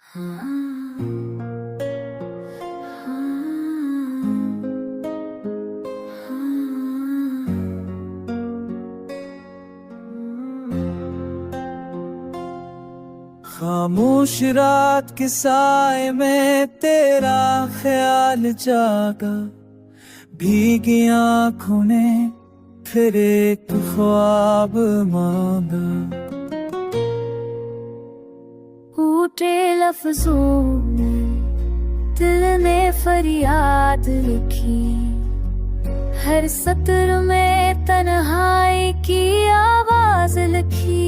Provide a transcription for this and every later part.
खामोश रात के साए में तेरा ख्याल जागा, भीगी आंखों ने फिर एक ख्वाब मांगा। टूटे लफ्जों में दिल ने फरियाद लिखी, हर सत्र में तन्हाई की आवाज लिखी।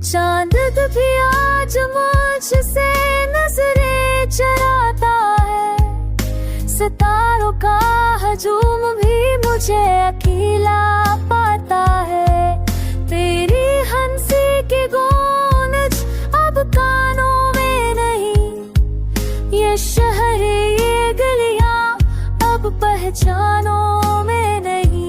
चांद भी आज मुझसे नजरें चराता है, सितारों का हजूम भी मुझे अकेला पाता है। तेरी हंसी की गूंज अब कानों में नहीं, ये शहर ये गलियां अब पहचानों में नहीं।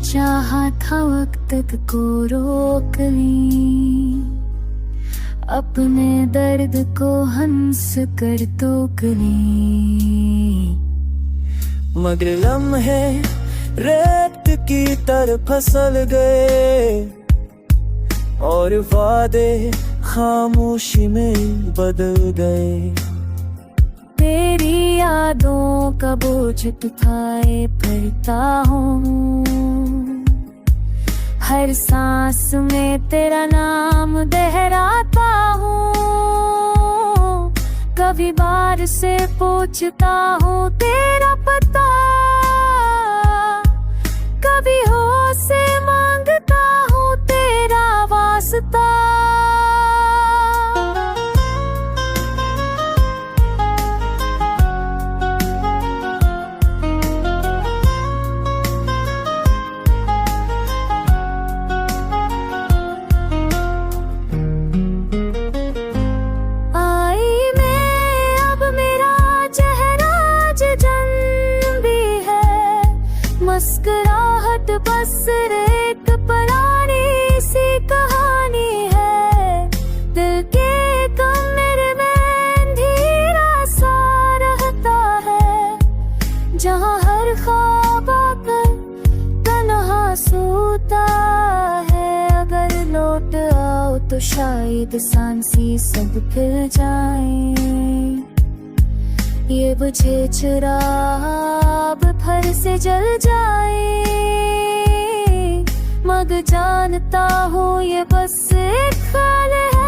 चाहा था वक्त को रोक ली, अपने दर्द को हंस कर तोक ली। मगर लम्हे रेत की तरह फिसल गए, और वादे खामोशी में बदल गए। तेरी यादों का बोझ उठाए फिरता हूँ, हर सांस में तेरा नाम दोहराता हूँ। कभी बार से पूछता हूँ तेरा पता, कभी हो से मांगता हूँ तेरा वास्ता। मुस्कुराहट बस एक पुरानी सी कहानी है, दिल के कमरे में अंधेरा सा रहता है, जहाँ हर ख्वाब आकर तन्हा सोता है। अगर लौट आओ तो शायद सांसें सब खिल जाएं, ये बुझे चिराग फिर से जल जाए। मगर जानता हूँ ये बस एक ख्याल है,